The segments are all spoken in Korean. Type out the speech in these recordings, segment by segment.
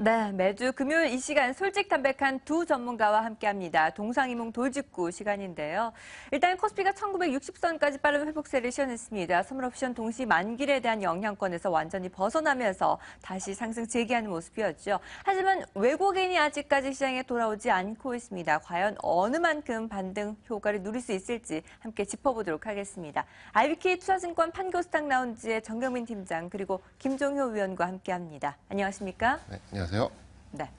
네, 매주 금요일 이 시간 솔직담백한 두 전문가와 함께합니다. 동상이몽 돌직구 시간인데요. 일단 코스피가 1960선까지 빠른 회복세를 시현했습니다. 선물옵션 동시 만길에 대한 영향권에서 완전히 벗어나면서 다시 상승 재개하는 모습이었죠. 하지만 외국인이 아직까지 시장에 돌아오지 않고 있습니다. 과연 어느 만큼 반등 효과를 누릴 수 있을지 함께 짚어보도록 하겠습니다. IBK 투자증권 판교스탁 라운지의 정경민 팀장 그리고 김종효 위원과 함께합니다. 안녕하십니까? 네, 안녕하세요. 네.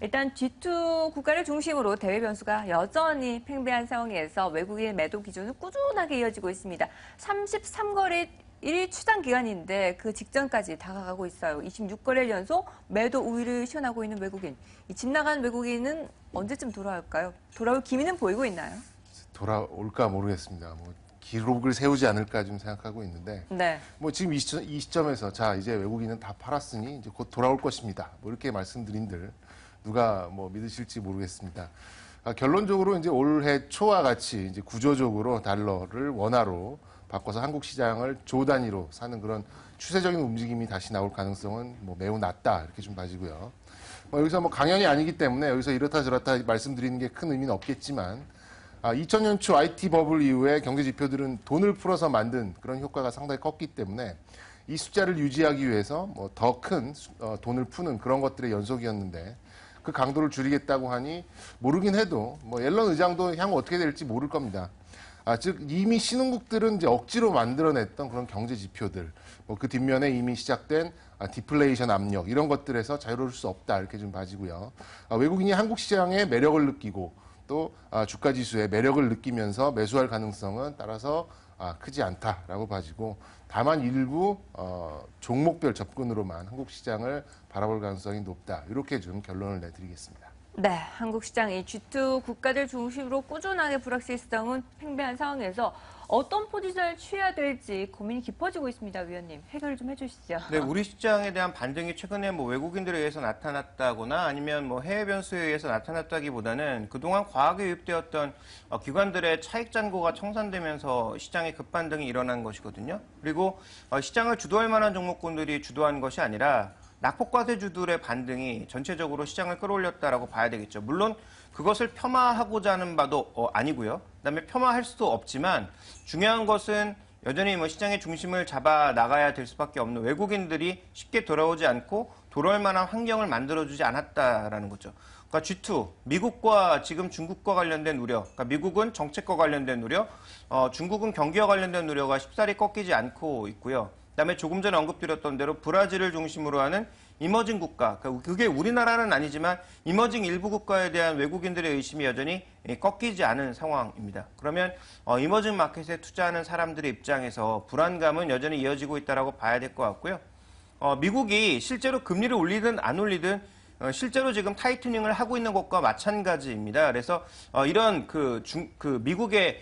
일단 G2 국가를 중심으로 대외 변수가 여전히 팽배한 상황에서 외국인 매도 기준은 꾸준하게 이어지고 있습니다. 33거래 1일 추장 기간인데 그 직전까지 다가가고 있어요. 26거래일 연속 매도 우위를 시현하고 있는 외국인. 이 집 나간 외국인은 언제쯤 돌아올까요? 돌아올 기미는 보이고 있나요? 돌아올까 모르겠습니다. 기록을 세우지 않을까 좀 생각하고 있는데, 네. 지금 이 시점에서 자 이제 외국인은 다 팔았으니 이제 곧 돌아올 것입니다. 이렇게 말씀드린들 누가 믿으실지 모르겠습니다. 결론적으로 이제 올해 초와 같이 이제 구조적으로 달러를 원화로 바꿔서 한국 시장을 조 단위로 사는 그런 추세적인 움직임이 다시 나올 가능성은 매우 낮다 이렇게 좀 봐지고요. 여기서 강연이 아니기 때문에 여기서 이렇다 저렇다 말씀드리는 게 큰 의미는 없겠지만. 2000년 초 IT 버블 이후에 경제 지표들은 돈을 풀어서 만든 그런 효과가 상당히 컸기 때문에 이 숫자를 유지하기 위해서 더 큰 돈을 푸는 그런 것들의 연속이었는데 그 강도를 줄이겠다고 하니 모르긴 해도 옐런 의장도 향후 어떻게 될지 모를 겁니다. 즉 이미 신흥국들은 이제 억지로 만들어냈던 그런 경제 지표들, 그 뒷면에 이미 시작된 디플레이션 압력 이런 것들에서 자유로울 수 없다 이렇게 좀 봐지고요. 외국인이 한국 시장의 매력을 느끼고 또 주가 지수의 매력을 느끼면서 매수할 가능성은 따라서 크지 않다라고 봐지고 다만 일부 종목별 접근으로만 한국 시장을 바라볼 가능성이 높다. 이렇게 좀 결론을 내드리겠습니다. 네, 한국 시장이 G2 국가들 중심으로 꾸준하게 불확실성은 팽배한 상황에서 어떤 포지션을 취해야 될지 고민이 깊어지고 있습니다, 위원님. 해결을 좀 해주시죠. 네, 우리 시장에 대한 반등이 최근에 외국인들에 의해서 나타났다거나 아니면 해외 변수에 의해서 나타났다기보다는 그동안 과하게 유입되었던 기관들의 차익 잔고가 청산되면서 시장의 급반등이 일어난 것이거든요. 그리고 시장을 주도할 만한 종목군들이 주도한 것이 아니라 낙폭과세주들의 반등이 전체적으로 시장을 끌어올렸다라고 봐야 되겠죠. 물론 그것을 폄하하고자 하는 바도 아니고요. 그다음에 폄하할 수도 없지만 중요한 것은 여전히 시장의 중심을 잡아 나가야 될 수밖에 없는 외국인들이 쉽게 돌아오지 않고 돌아올 만한 환경을 만들어주지 않았다라는 거죠. 그러니까 G2, 미국과 지금 중국과 관련된 우려, 그러니까 미국은 정책과 관련된 우려, 중국은 경기와 관련된 우려가 쉽사리 꺾이지 않고 있고요. 그다음에 조금 전에 언급드렸던 대로 브라질을 중심으로 하는 이머징 국가, 그게 우리나라는 아니지만 이머징 일부 국가에 대한 외국인들의 의심이 여전히 꺾이지 않은 상황입니다. 그러면 이머징 마켓에 투자하는 사람들의 입장에서 불안감은 여전히 이어지고 있다고 봐야 될 것 같고요. 미국이 실제로 금리를 올리든 안 올리든 실제로 지금 타이트닝을 하고 있는 것과 마찬가지입니다. 그래서 이런 미국의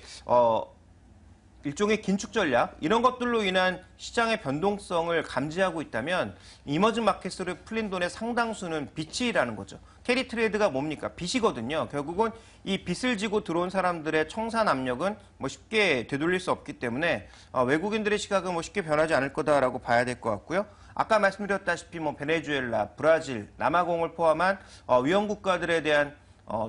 일종의 긴축 전략 이런 것들로 인한 시장의 변동성을 감지하고 있다면 이머징 마켓으로 풀린 돈의 상당수는 빚이라는 거죠. 캐리 트레이드가 뭡니까? 빚이거든요. 결국은 이 빚을 지고 들어온 사람들의 청산 압력은 쉽게 되돌릴 수 없기 때문에 외국인들의 시각은 쉽게 변하지 않을 거다라고 봐야 될 것 같고요. 아까 말씀드렸다시피 베네수엘라, 브라질, 남아공을 포함한 위험 국가들에 대한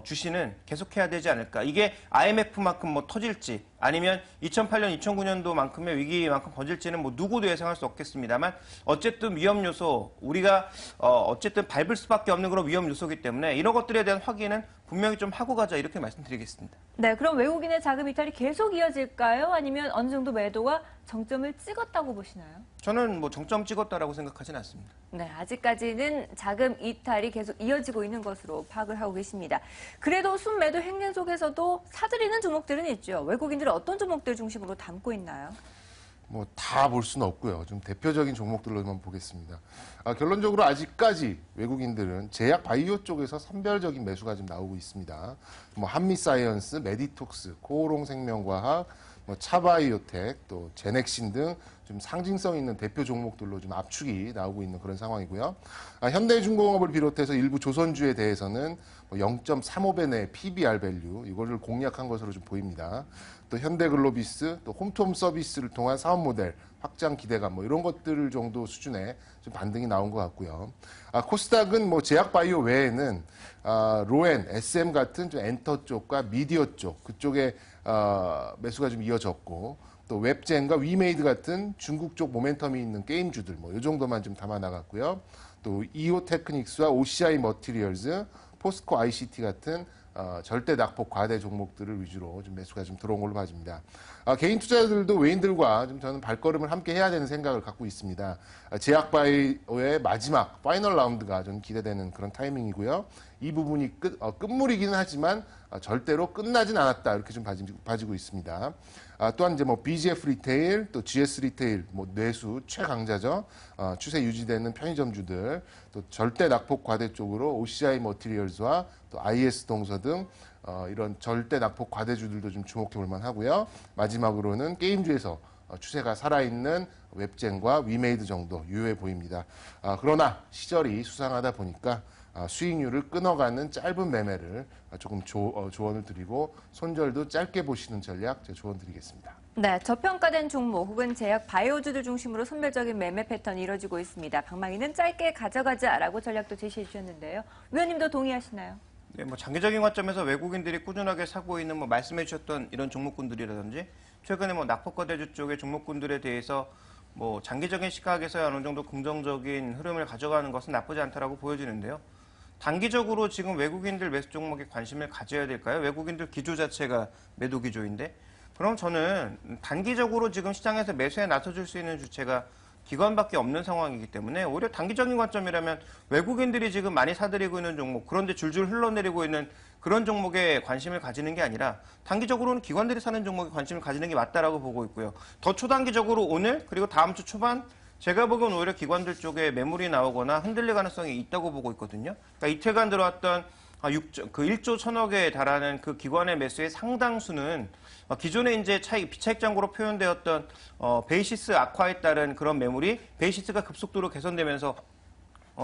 주시는 계속해야 되지 않을까. 이게 IMF만큼 터질지 아니면 2008년, 2009년도만큼의 위기만큼 번질지는 누구도 예상할 수 없겠습니다만 어쨌든 위험 요소, 우리가 어쨌든 밟을 수밖에 없는 그런 위험 요소이기 때문에 이런 것들에 대한 확인은 분명히 좀 하고 가자 이렇게 말씀드리겠습니다. 네, 그럼 외국인의 자금 이탈이 계속 이어질까요? 아니면 어느 정도 매도가 정점을 찍었다고 보시나요? 저는 정점 찍었다라고 생각하진 않습니다. 네, 아직까지는 자금 이탈이 계속 이어지고 있는 것으로 파악을 하고 계십니다. 그래도 순매도 행진 속에서도 사들이는 종목들은 있죠. 외국인들은 어떤 종목들 중심으로 담고 있나요? 다 볼 수는 없고요. 좀 대표적인 종목들로만 보겠습니다. 결론적으로 아직까지 외국인들은 제약 바이오 쪽에서 선별적인 매수가 좀 나오고 있습니다. 한미사이언스, 메디톡스, 코오롱 생명과학, 차바이오텍, 또 제넥신 등 좀 상징성 있는 대표 종목들로 좀 압축이 나오고 있는 그런 상황이고요. 현대중공업을 비롯해서 일부 조선주에 대해서는 0.35배 내 PBR 밸류 이거를 공략한 것으로 좀 보입니다. 또 현대글로비스, 또 홈투홈 서비스를 통한 사업 모델 확장 기대감 이런 것들 정도 수준의 좀 반등이 나온 것 같고요. 코스닥은 제약바이오 외에는 로엔, SM 같은 좀 엔터 쪽과 미디어 쪽 그쪽에 매수가 좀 이어졌고 또 웹젠과 위메이드 같은 중국 쪽 모멘텀이 있는 게임주들 이 정도만 좀 담아 나갔고요. 또 이오 테크닉스와 OCI 머티리얼즈, 포스코 ICT 같은 절대 낙폭 과대 종목들을 위주로 좀 매수가 좀 들어온 걸로 봐집니다. 개인 투자자들도 외인들과 좀 저는 발걸음을 함께 해야 되는 생각을 갖고 있습니다. 제약바이오의 마지막 파이널 라운드가 좀 기대되는 그런 타이밍이고요. 이 부분이 끝물이기는 하지만 절대로 끝나진 않았다 이렇게 좀 봐지고 있습니다. 또한 이제 BGF 리테일, 또 GS 리테일, 내수 최강자죠. 추세 유지되는 편의점주들, 또 절대 낙폭 과대 쪽으로 OCI 머티리얼즈와 또 IS 동서 등 이런 절대 낙폭 과대주들도 좀 주목해 볼 만하고요. 마지막으로는 게임주에서 추세가 살아있는 웹젠과 위메이드 정도 유효해 보입니다. 그러나 시절이 수상하다 보니까 수익률을 끊어가는 짧은 매매를 조금 조언을 드리고 손절도 짧게 보시는 전략 제가 조언 드리겠습니다. 네, 저평가된 종목 혹은 제약 바이오주들 중심으로 선별적인 매매 패턴이 이뤄지고 있습니다. 방망이는 짧게 가져가자라고 전략도 제시해 주셨는데요. 위원님도 동의하시나요? 네, 장기적인 관점에서 외국인들이 꾸준하게 사고 있는 말씀해 주셨던 이런 종목군들이라든지 최근에 낙폭과대주 쪽의 종목군들에 대해서 장기적인 시각에서 어느 정도 긍정적인 흐름을 가져가는 것은 나쁘지 않다라고 보여지는데요. 단기적으로 지금 외국인들 매수 종목에 관심을 가져야 될까요? 외국인들 기조 자체가 매도 기조인데 그럼 저는 단기적으로 지금 시장에서 매수에 나서줄 수 있는 주체가 기관밖에 없는 상황이기 때문에 오히려 단기적인 관점이라면 외국인들이 지금 많이 사들이고 있는 종목 그런데 줄줄 흘러내리고 있는 그런 종목에 관심을 가지는 게 아니라 단기적으로는 기관들이 사는 종목에 관심을 가지는 게 맞다라고 보고 있고요. 더 초단기적으로 오늘 그리고 다음 주 초반 제가 보기엔 오히려 기관들 쪽에 매물이 나오거나 흔들릴 가능성이 있다고 보고 있거든요. 그러니까 이틀간 들어왔던 1조 1,000억에 달하는 그 기관의 매수의 상당수는 기존에 이제 비차익 잔고로 표현되었던 베이시스 악화에 따른 그런 매물이 베이시스가 급속도로 개선되면서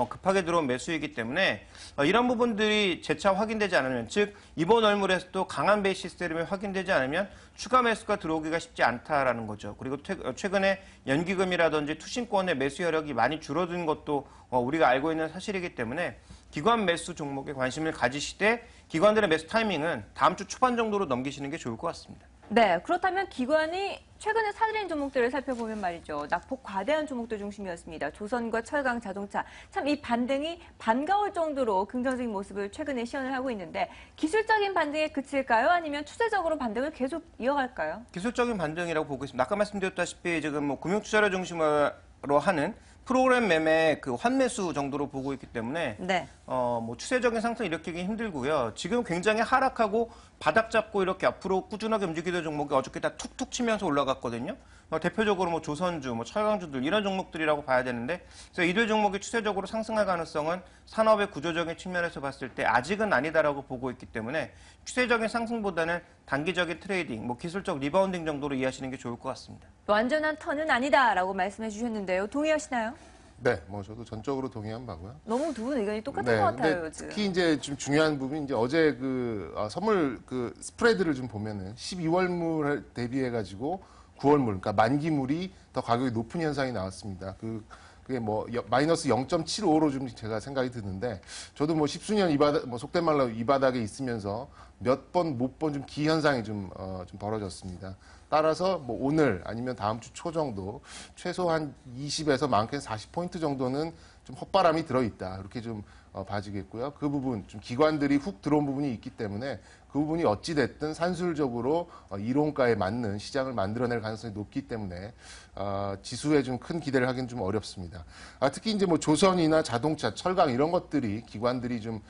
급하게 들어온 매수이기 때문에 이런 부분들이 재차 확인되지 않으면 즉 이번 월물에서도 강한 베이시스 흐름이 확인되지 않으면 추가 매수가 들어오기가 쉽지 않다라는 거죠. 그리고 최근에 연기금이라든지 투신권의 매수 여력이 많이 줄어든 것도 우리가 알고 있는 사실이기 때문에 기관 매수 종목에 관심을 가지시되 기관들의 매수 타이밍은 다음 주 초반 정도로 넘기시는 게 좋을 것 같습니다. 네, 그렇다면 기관이 최근에 사들인 종목들을 살펴보면 말이죠. 낙폭 과대한 종목들 중심이었습니다. 조선과 철강, 자동차. 참 이 반등이 반가울 정도로 긍정적인 모습을 최근에 시연을 하고 있는데 기술적인 반등에 그칠까요? 아니면 추세적으로 반등을 계속 이어갈까요? 기술적인 반등이라고 보고 있습니다. 아까 말씀드렸다시피 지금 금융투자를 중심으로 하는 프로그램 매매 그 환매수 정도로 보고 있기 때문에 네. 추세적인 상승 일으키기 힘들고요. 지금 굉장히 하락하고 바닥 잡고 이렇게 앞으로 꾸준하게 움직이던 종목이 어저께 다 툭툭 치면서 올라갔거든요. 대표적으로 조선주, 철강주들 이런 종목들이라고 봐야 되는데 그래서 이들 종목이 추세적으로 상승할 가능성은 산업의 구조적인 측면에서 봤을 때 아직은 아니다라고 보고 있기 때문에 추세적인 상승보다는 단기적인 트레이딩, 기술적 리바운딩 정도로 이해하시는 게 좋을 것 같습니다. 완전한 턴은 아니다라고 말씀해 주셨는데요. 동의하시나요? 네, 저도 전적으로 동의한 바고요. 너무 두 분 의견이 똑같은 것 같아요, 근데 요즘. 특히 이제 좀 중요한 부분이 이제 어제 선물 스프레드를 좀 보면은 12월물 대비해가지고 9월물, 그러니까 만기물이 더 가격이 높은 현상이 나왔습니다. 그게 마이너스 0.75로 좀 제가 생각이 드는데 저도 십수년 속된 말로 이 바닥에 있으면서 몇 번 못 본 좀 기현상이 좀 벌어졌습니다. 따라서 오늘 아니면 다음 주 초 정도 최소한 20에서 많게는 40포인트 정도는 좀 헛바람이 들어있다. 이렇게 좀 봐지겠고요. 그 부분, 좀 기관들이 훅 들어온 부분이 있기 때문에 그 부분이 어찌됐든 산술적으로 이론가에 맞는 시장을 만들어낼 가능성이 높기 때문에 지수에 좀 큰 기대를 하기는 좀 어렵습니다. 특히 이제 조선이나 자동차, 철강 이런 것들이 기관들이 좀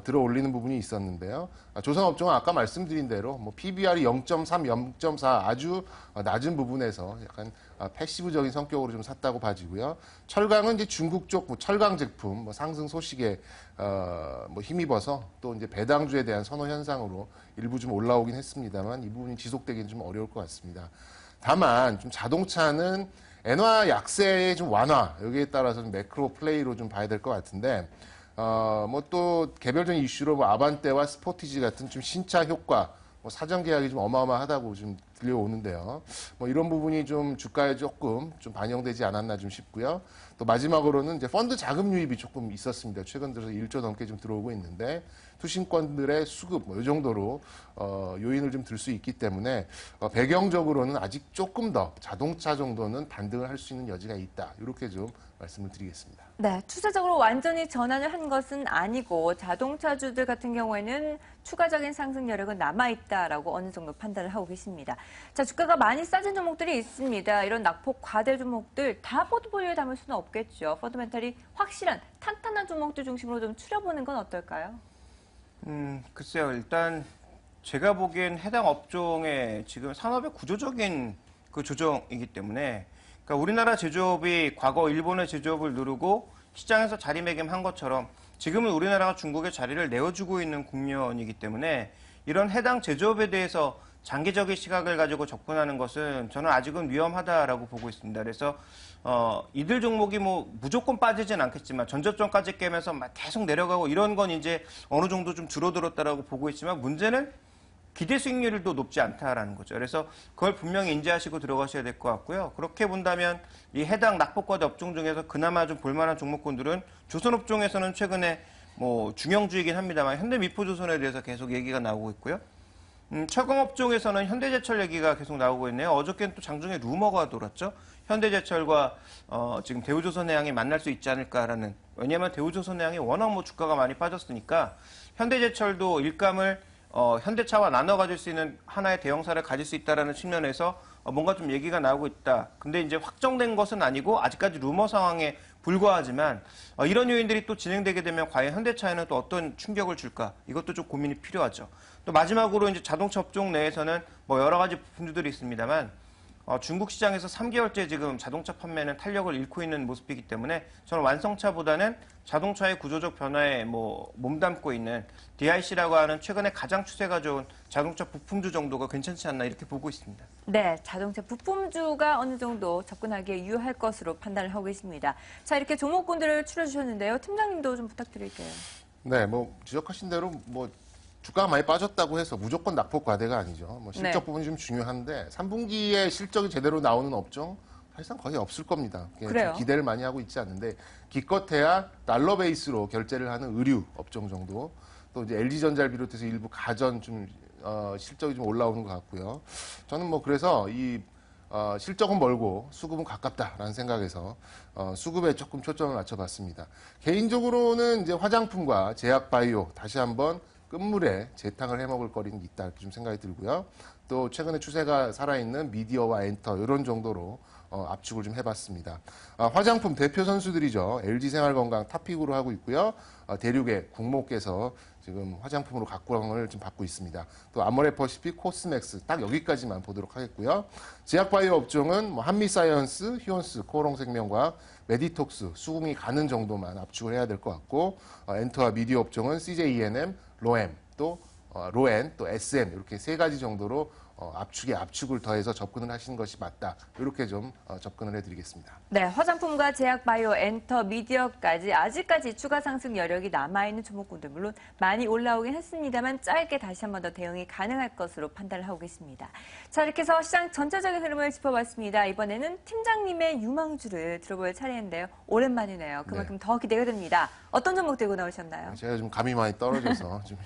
들어 올리는 부분이 있었는데요. 조선업종은 아까 말씀드린 대로 PBR이 0.3, 0.4 아주 낮은 부분에서 약간 패시브적인 성격으로 좀 샀다고 봐지고요. 철강은 이제 중국 쪽 철강 제품 상승 소식에 힘입어서 또 이제 배당주에 대한 선호 현상으로 일부 좀 올라오긴 했습니다만 이 부분이 지속되기는 좀 어려울 것 같습니다. 다만 좀 자동차는 엔화 약세의 좀 완화 여기에 따라서 매크로 플레이로 좀 봐야 될 것 같은데 뭐 또 개별적인 이슈로 뭐 아반떼와 스포티지 같은 좀 신차 효과 뭐 사전 계약이 좀 어마어마하다고 좀 들려오는데요. 뭐 이런 부분이 좀 주가에 조금 좀 반영되지 않았나 좀 싶고요. 또 마지막으로는 이제 펀드 자금 유입이 조금 있었습니다. 최근 들어서 1조 넘게 좀 들어오고 있는데 투신권들의 수급 뭐 이 정도로 요인을 좀 들 수 있기 때문에 배경적으로는 아직 조금 더 자동차 정도는 반등을 할 수 있는 여지가 있다. 이렇게 좀 말씀을 드리겠습니다. 네, 추세적으로 완전히 전환을 한 것은 아니고 자동차주들 같은 경우에는 추가적인 상승 여력은 남아있다라고 어느 정도 판단을 하고 계십니다. 자, 주가가 많이 싸진 종목들이 있습니다. 이런 낙폭 과대 종목들 다 포트폴리오에 담을 수는 없겠죠. 펀더멘털이 확실한 탄탄한 종목들 중심으로 좀 추려보는 건 어떨까요? 글쎄요. 일단 제가 보기엔 해당 업종의 지금 산업의 구조적인 그 조정이기 때문에 그러니까 우리나라 제조업이 과거 일본의 제조업을 누르고 시장에서 자리매김한 것처럼 지금은 우리나라가 중국의 자리를 내어주고 있는 국면이기 때문에 이런 해당 제조업에 대해서 장기적인 시각을 가지고 접근하는 것은 저는 아직은 위험하다라고 보고 있습니다. 그래서 이들 종목이 뭐 무조건 빠지진 않겠지만 전저점까지 깨면서 막 계속 내려가고 이런 건 이제 어느 정도 좀 줄어들었다라고 보고 있지만 문제는 기대 수익률도 높지 않다라는 거죠. 그래서 그걸 분명히 인지하시고 들어가셔야 될 것 같고요. 그렇게 본다면 이 해당 낙폭과대 업종 중에서 그나마 좀 볼만한 종목군들은 조선업종에서는 최근에 뭐 중형주이긴 합니다만 현대미포조선에 대해서 계속 얘기가 나오고 있고요. 철강업종에서는 현대제철 얘기가 계속 나오고 있네요. 어저께는 또 장중에 루머가 돌았죠. 현대제철과 지금 대우조선해양이 만날 수 있지 않을까라는. 왜냐하면 대우조선해양이 워낙 뭐 주가가 많이 빠졌으니까 현대제철도 일감을 현대차와 나눠 가질 수 있는 하나의 대형사를 가질 수 있다라는 측면에서 뭔가 좀 얘기가 나오고 있다. 근데 이제 확정된 것은 아니고 아직까지 루머 상황에 불과하지만 이런 요인들이 또 진행되게 되면 과연 현대차에는 또 어떤 충격을 줄까? 이것도 좀 고민이 필요하죠. 또 마지막으로 이제 자동차 업종 내에서는 뭐 여러 가지 부품들이 있습니다만 중국 시장에서 3개월째 지금 자동차 판매는 탄력을 잃고 있는 모습이기 때문에 저는 완성차보다는 자동차의 구조적 변화에 뭐 몸담고 있는 DIC라고 하는 최근에 가장 추세가 좋은 자동차 부품주 정도가 괜찮지 않나 이렇게 보고 있습니다. 네, 자동차 부품주가 어느 정도 접근하기에 유효할 것으로 판단을 하고 계십니다. 자, 이렇게 종목군들을 추려주셨는데요. 팀장님도 좀 부탁드릴게요. 네, 뭐 지적하신 대로 뭐 주가가 많이 빠졌다고 해서 무조건 낙폭 과대가 아니죠. 뭐 실적 네. 부분이 좀 중요한데 3분기에 실적이 제대로 나오는 업종 사실상 거의 없을 겁니다. 그래요? 기대를 많이 하고 있지 않는데 기껏해야 달러 베이스로 결제를 하는 의류 업종 정도 또 이제 LG전자를 비롯해서 일부 가전 좀 실적이 좀 올라오는 것 같고요. 저는 뭐 그래서 이 실적은 멀고 수급은 가깝다라는 생각에서 수급에 조금 초점을 맞춰봤습니다. 개인적으로는 이제 화장품과 제약바이오 다시 한번 끝물에 재탕을 해먹을 거리는 있다 이렇게 좀 생각이 들고요. 또 최근에 추세가 살아있는 미디어와 엔터 이런 정도로 압축을 좀 해봤습니다. 화장품 대표 선수들이죠. LG생활건강 탑픽으로 하고 있고요. 대륙의 국모께서 지금 화장품으로 각광을 좀 받고 있습니다. 또 아모레퍼시픽, 코스맥스 딱 여기까지만 보도록 하겠고요. 제약바이오 업종은 뭐 한미사이언스, 휴원스, 코오롱생명과 메디톡스 수긍이 가는 정도만 압축을 해야 될 것 같고 엔터와 미디어 업종은 CJENM, 로엠, 또 로엔, 또 SM 이렇게 세 가지 정도로 압축에 압축을 더해서 접근을 하시는 것이 맞다. 이렇게 좀 접근을 해드리겠습니다. 네, 화장품과 제약, 바이오, 엔터, 미디어까지 아직까지 추가 상승 여력이 남아있는 종목군들 물론 많이 올라오긴 했습니다만 짧게 다시 한 번 더 대응이 가능할 것으로 판단을 하고 계십니다. 자, 이렇게 해서 시장 전체적인 흐름을 짚어봤습니다. 이번에는 팀장님의 유망주를 들어볼 차례인데요. 오랜만이네요. 그만큼 더 기대가 됩니다. 어떤 종목 들고 나오셨나요? 제가 좀 감이 많이 떨어져서 좀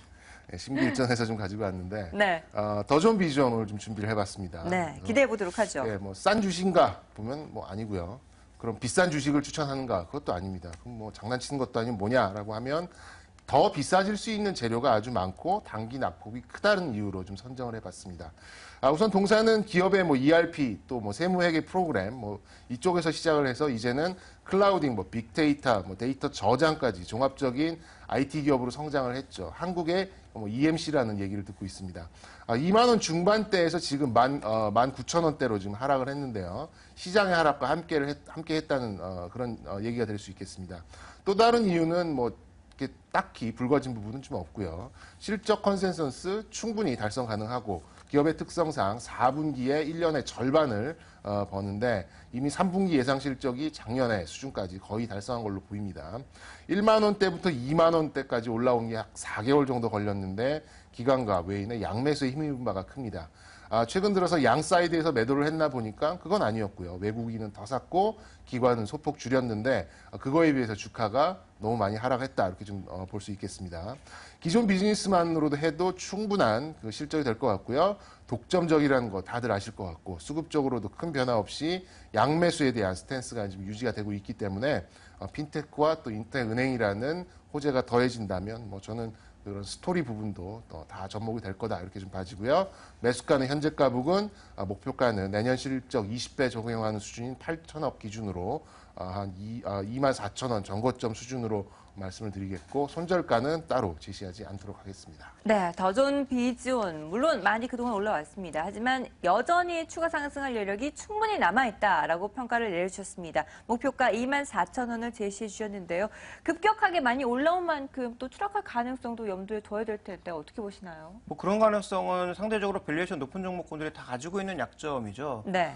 심기일전해서 좀 가지고 왔는데 네. 더 좋은 비전 오늘 좀 준비를 해봤습니다. 네, 기대해 보도록 하죠. 예, 뭐 싼 주식인가 보면 뭐 아니고요. 그럼 비싼 주식을 추천하는가? 그것도 아닙니다. 그럼 뭐 장난치는 것도 아니면 뭐냐라고 하면 더 비싸질 수 있는 재료가 아주 많고 단기 낙폭이 크다는 이유로 좀 선정을 해봤습니다. 우선 동사는 기업의 뭐 ERP 또 뭐 세무회계 프로그램 뭐 이쪽에서 시작을 해서 이제는 클라우딩, 뭐 빅데이터, 뭐 데이터 저장까지 종합적인 IT 기업으로 성장을 했죠. 한국의 뭐 EMC라는 얘기를 듣고 있습니다. 2만 원 중반대에서 지금 19,000원대로 지금 하락을 했는데요. 시장의 하락과 함께 했다는 그런 얘기가 될 수 있겠습니다. 또 다른 이유는 뭐 이렇게 딱히 불거진 부분은 좀 없고요. 실적 컨센서스 충분히 달성 가능하고 기업의 특성상 4분기에 1년의 절반을 버는데 이미 3분기 예상 실적이 작년의 수준까지 거의 달성한 걸로 보입니다. 1만 원대부터 2만 원대까지 올라온 게 약 4개월 정도 걸렸는데 기관과 외인의 양매수에 힘입은 바가 큽니다. 최근 들어서 양 사이드에서 매도를 했나 보니까 그건 아니었고요. 외국인은 더 샀고 기관은 소폭 줄였는데 그거에 비해서 주가가 너무 많이 하락했다 이렇게 좀 볼 수 있겠습니다. 기존 비즈니스만으로도 해도 충분한 그 실적이 될 것 같고요. 독점적이라는 거 다들 아실 것 같고 수급적으로도 큰 변화 없이 양매수에 대한 스탠스가 지금 유지가 되고 있기 때문에 핀테크와 또 인터넷 은행이라는 호재가 더해진다면 뭐 저는 그런 스토리 부분도 다 접목이 될 거다 이렇게 좀 봐지고요. 매수가는 현재가 부근, 목표가는 내년 실적 20배 적용하는 수준인 8천억 기준으로 한 2만 4천 원 전고점 수준으로 말씀을 드리겠고 손절가는 따로 제시하지 않도록 하겠습니다. 네, 더존 비즈온 물론 많이 그동안 올라왔습니다. 하지만 여전히 추가 상승할 여력이 충분히 남아있다라고 평가를 내려주셨습니다. 목표가 2만 4천 원을 제시해 주셨는데요. 급격하게 많이 올라온 만큼 또 추락할 가능성도 염두에 둬야 될 텐데 어떻게 보시나요? 뭐 그런 가능성은 상대적으로 밸류에이션 높은 종목군들이 다 가지고 있는 약점이죠. 네.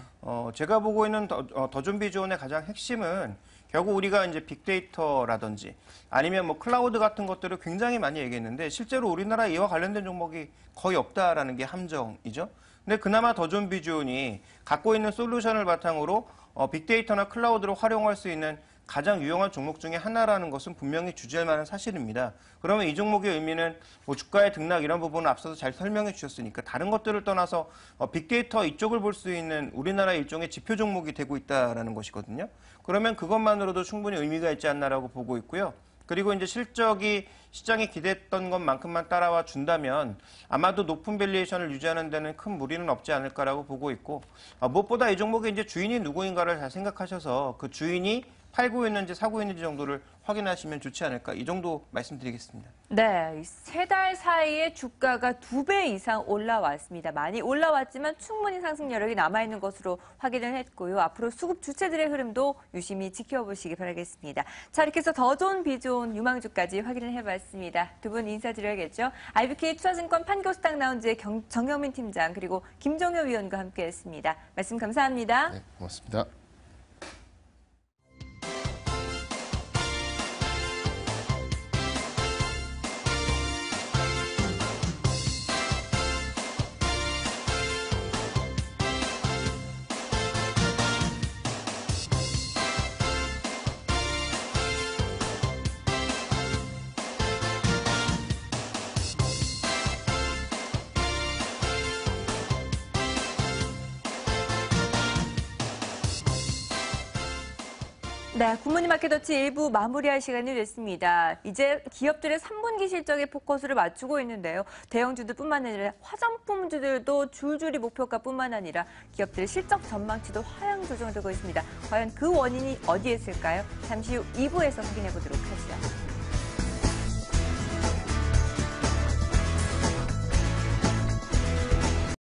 제가 보고 있는 더존 비즈온의 가장 핵심은 결국 우리가 이제 빅데이터라든지 아니면 뭐 클라우드 같은 것들을 굉장히 많이 얘기했는데 실제로 우리나라에 이와 관련된 종목이 거의 없다라는 게 함정이죠. 근데 그나마 더존 비즈온이 갖고 있는 솔루션을 바탕으로 빅데이터나 클라우드를 활용할 수 있는 가장 유용한 종목 중에 하나라는 것은 분명히 주제할 만한 사실입니다. 그러면 이 종목의 의미는 뭐 주가의 등락 이런 부분은 앞서서 잘 설명해 주셨으니까 다른 것들을 떠나서 빅데이터 이쪽을 볼 수 있는 우리나라의 일종의 지표 종목이 되고 있다라는 것이거든요. 그러면 그것만으로도 충분히 의미가 있지 않나라고 보고 있고요. 그리고 이제 실적이 시장이 기대했던 것만큼만 따라와 준다면 아마도 높은 밸류에이션을 유지하는 데는 큰 무리는 없지 않을까라고 보고 있고 무엇보다 이 종목의 이제 주인이 누구인가를 잘 생각하셔서 그 주인이 팔고 있는지 사고 있는지 정도를 확인하시면 좋지 않을까 이 정도 말씀드리겠습니다. 네, 세 달 사이에 주가가 2배 이상 올라왔습니다. 많이 올라왔지만 충분히 상승 여력이 남아있는 것으로 확인을 했고요. 앞으로 수급 주체들의 흐름도 유심히 지켜보시기 바라겠습니다. 자, 이렇게 해서 더존 비존 유망주까지 확인을 해봤습니다. 두 분 인사드려야겠죠. IBK 투자증권 판교스탁 라운지의 정영민 팀장 그리고 김종효 위원과 함께했습니다. 말씀 감사합니다. 네, 고맙습니다. 네, 굿모닝 마켓워치 1부 마무리할 시간이 됐습니다. 이제 기업들의 3분기 실적에 포커스를 맞추고 있는데요. 대형주들뿐만 아니라 화장품주들도 줄줄이 목표가뿐만 아니라 기업들의 실적 전망치도 하향 조정되고 있습니다. 과연 그 원인이 어디에 있을까요? 잠시 후 2부에서 확인해 보도록 하죠.